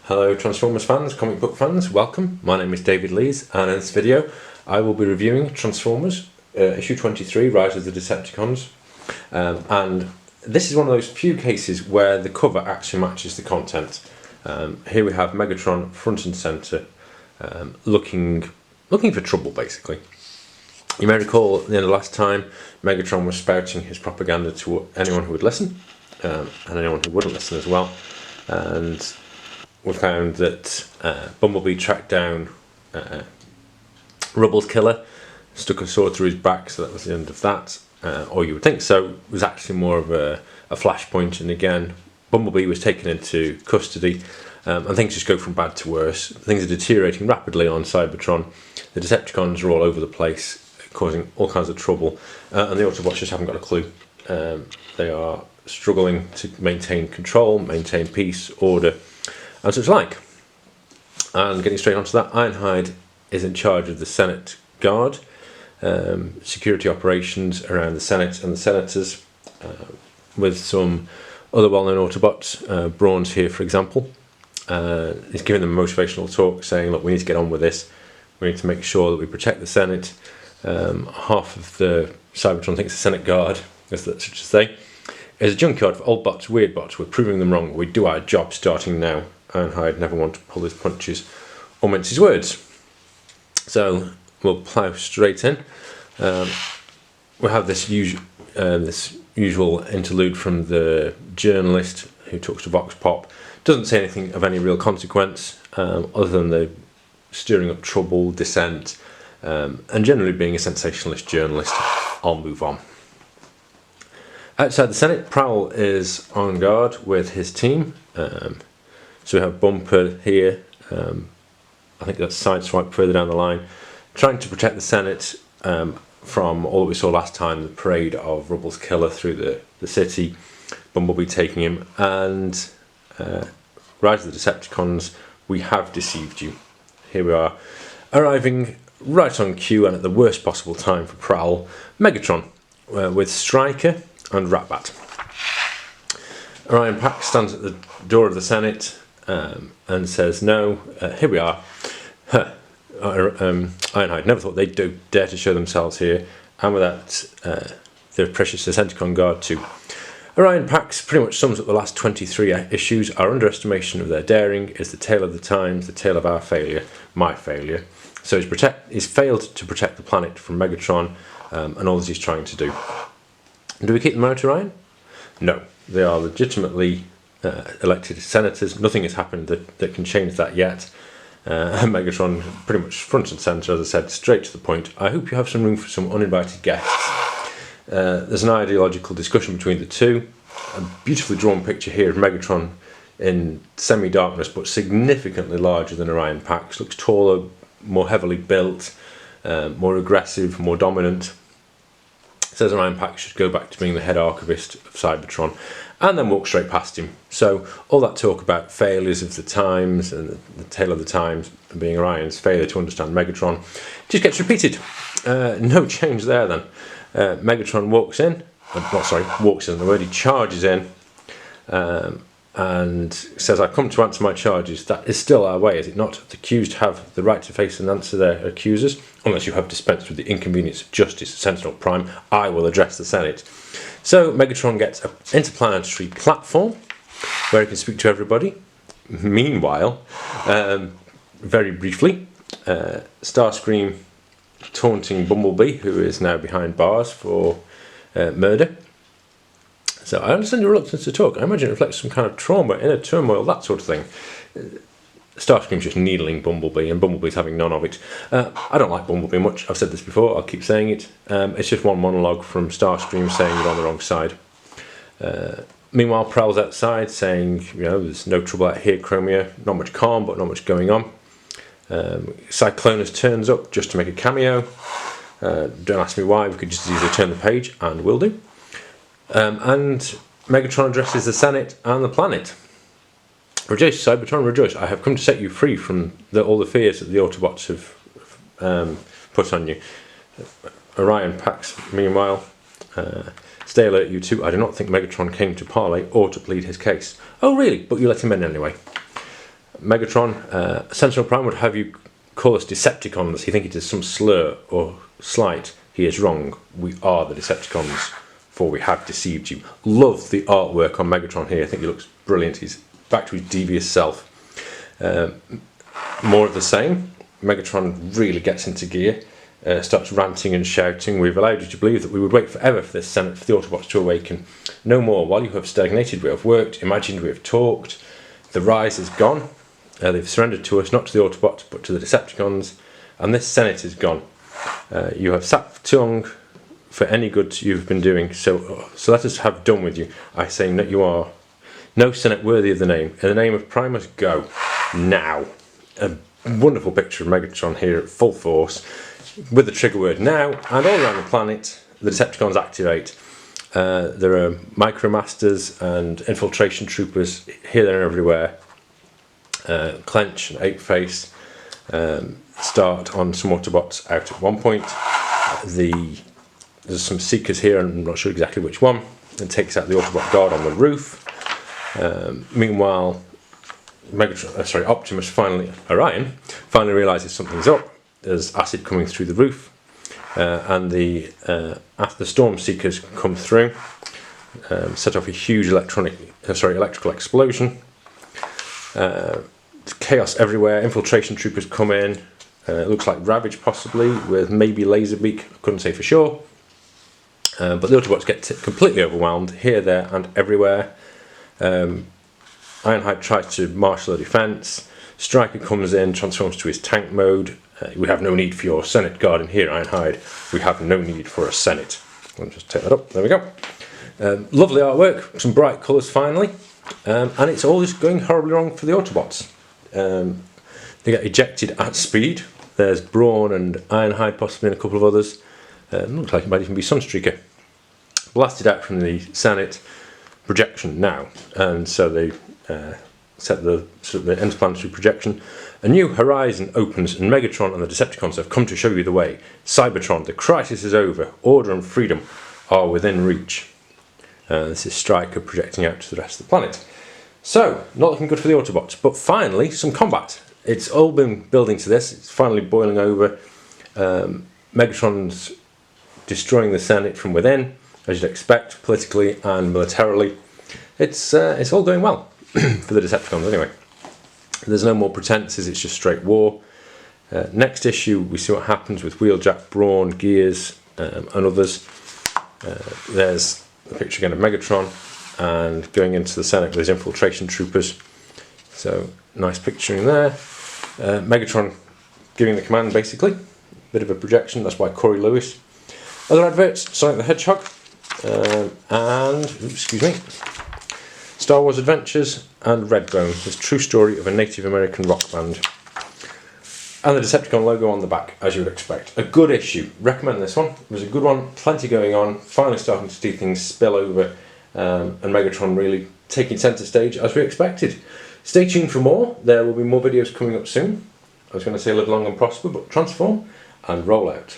Hello Transformers fans, comic book fans, welcome. My name is David Lees and in this video I will be reviewing Transformers issue 23, Rise of the Decepticons, and this is one of those few cases where the cover actually matches the content. Here we have Megatron front and centre, looking for trouble basically. You may recall at the end of last time Megatron was spouting his propaganda to anyone who would listen, and anyone who wouldn't listen as well, and we found that Bumblebee tracked down Rubble's killer, stuck a sword through his back, so that was the end of that. Or you would think so. It was actually more of a flashpoint, and again, Bumblebee was taken into custody, and things just go from bad to worse. Things are deteriorating rapidly on Cybertron. The Decepticons are all over the place, causing all kinds of trouble, and the Autobots just haven't got a clue. They are struggling to maintain control, maintain peace, order, and such like. And getting straight onto that, Ironhide is in charge of the Senate Guard, security operations around the Senate and the Senators, with some other well-known Autobots. Brawn's here, for example. He's giving them a motivational talk saying, look, we need to get on with this. We need to make sure that we protect the Senate. Half of the Cybertron thinks the Senate Guard, as such to say, is a junkyard for old bots, weird bots. We're proving them wrong. We do our job starting now. Ironhide never want to pull his punches or mince his words. So we'll plough straight in. We have this usual interlude from the journalist who talks to Vox Pop. Doesn't say anything of any real consequence, other than the stirring up trouble, dissent, and generally being a sensationalist journalist. I'll move on. Outside the Senate, Prowl is on guard with his team. So we have Bumper here, I think that's Sideswipe further down the line, trying to protect the Senate from all that we saw last time, the parade of Rubble's killer through the city, Bumblebee taking him, and Rise of the Decepticons, we have deceived you. Here we are, arriving right on cue and at the worst possible time for Prowl, Megatron, with Stryker and Ratbat. Orion Pax stands at the door of the Senate and says, no, here we are. Ironhide never thought they'd dare to show themselves here, and with that, the precious Decepticon Guard too. Orion Pax pretty much sums up the last 23 issues. Our underestimation of their daring is the tale of the times, the tale of our failure, my failure. So he's failed to protect the planet from Megatron and all that he's trying to do. Do we keep them out, Orion? No. They are legitimately elected senators. Nothing has happened that can change that yet. Megatron pretty much front and centre, as I said, straight to the point. I hope you have some room for some uninvited guests. There's an ideological discussion between the two. A beautifully drawn picture here of Megatron in semi-darkness, but significantly larger than Orion Pax. Looks taller, more heavily built, more aggressive, more dominant. Says Orion Pax should go back to being the head archivist of Cybertron, and then walk straight past him. So all that talk about failures of the times and the tale of the times being Orion's failure to understand Megatron just gets repeated. No change there then. Megatron walks in, the word, he charges in, and says, I've come to answer my charges. That is still our way, is it not? The accused have the right to face and answer their accusers. Unless you have dispensed with the inconvenience of justice, Sentinel Prime, I will address the Senate. So Megatron gets an interplanetary platform where he can speak to everybody. Meanwhile, very briefly, Starscream taunting Bumblebee, who is now behind bars for murder. So I understand your reluctance to talk. I imagine it reflects some kind of trauma, inner turmoil, that sort of thing. Starscream's just needling Bumblebee, and Bumblebee's having none of it. I don't like Bumblebee much. I've said this before. I'll keep saying it. It's just one monologue from Starscream saying you're on the wrong side. Meanwhile, Prowl's outside saying, there's no trouble out here, Chromia. Not much calm, but not much going on. Cyclonus turns up just to make a cameo. Don't ask me why. We could just easily turn the page, and will do. And Megatron addresses the Senate and the planet. Rejoice, Cybertron, rejoice. I have come to set you free from all the fears that the Autobots have put on you. Orion Pax, meanwhile, stay alert, you two. I do not think Megatron came to parley or to plead his case. Oh, really? But you let him in anyway. Megatron, Sentinel Prime would have you call us Decepticons. You think it is some slur or slight. He is wrong. We are the Decepticons, for we have deceived you. Love the artwork on Megatron here. I think he looks brilliant. He's back to his devious self. More of the same. Megatron really gets into gear, starts ranting and shouting. We've allowed you to believe that we would wait forever for this Senate, for the Autobots to awaken. No more. While you have stagnated, we have worked, imagined, we have talked. The rise is gone. They've surrendered to us, not to the Autobots, but to the Decepticons. And this Senate is gone. You have sat for too long for any good you've been doing, so let us have done with you. I say that you are no Senate worthy of the name. In the name of Primus, go. Now. A wonderful picture of Megatron here at full force, with the trigger word now, and all around the planet, the Decepticons activate. There are Micromasters and infiltration troopers here, there and everywhere. Clench and Apeface start on some Autobots out at one point. There's some Seekers here, I'm not sure exactly which one, and takes out the Autobot guard on the roof. Meanwhile, Orion finally realises something's up. There's acid coming through the roof, and after the Storm Seekers come through, set off a huge electrical explosion. Chaos everywhere. Infiltration troopers come in. It looks like Ravage possibly, with maybe Laserbeak. I couldn't say for sure. But the Autobots get completely overwhelmed here, there, and everywhere. Ironhide tries to marshal a defence. Stryker comes in, transforms to his tank mode. We have no need for your Senate guard in here, Ironhide. We have no need for a Senate. I'll just take that up. There we go. Lovely artwork, some bright colours finally. And it's all just going horribly wrong for the Autobots. They get ejected at speed. There's Brawn and Ironhide, possibly, and a couple of others. Looks like it might even be Sunstreaker. Blasted out from the Senate projection now, and so they set the interplanetary projection. A new horizon opens, and Megatron and the Decepticons have come to show you the way. Cybertron, the crisis is over. Order and freedom are within reach. This is Stryker projecting out to the rest of the planet. So, not looking good for the Autobots, but finally some combat. It's all been building to this. It's finally boiling over. Megatron's destroying the Senate from within, as you'd expect, politically and militarily. It's all going well for the Decepticons anyway. There's no more pretenses, it's just straight war. Next issue, we see what happens with Wheeljack, Brawn, Gears, and others. There's a picture again of Megatron, and going into the Senate with his infiltration troopers. So, nice picturing there. Megatron giving the command, basically. Bit of a projection, that's by Corey Lewis. Other adverts, Sonic the Hedgehog, Star Wars Adventures, and Redbone, this true story of a Native American rock band. And the Decepticon logo on the back, as you would expect. A good issue. Recommend this one. It was a good one, plenty going on, finally starting to see things spill over, and Megatron really taking centre stage as we expected. Stay tuned for more. There will be more videos coming up soon. I was going to say live long and prosper, but transform and roll out.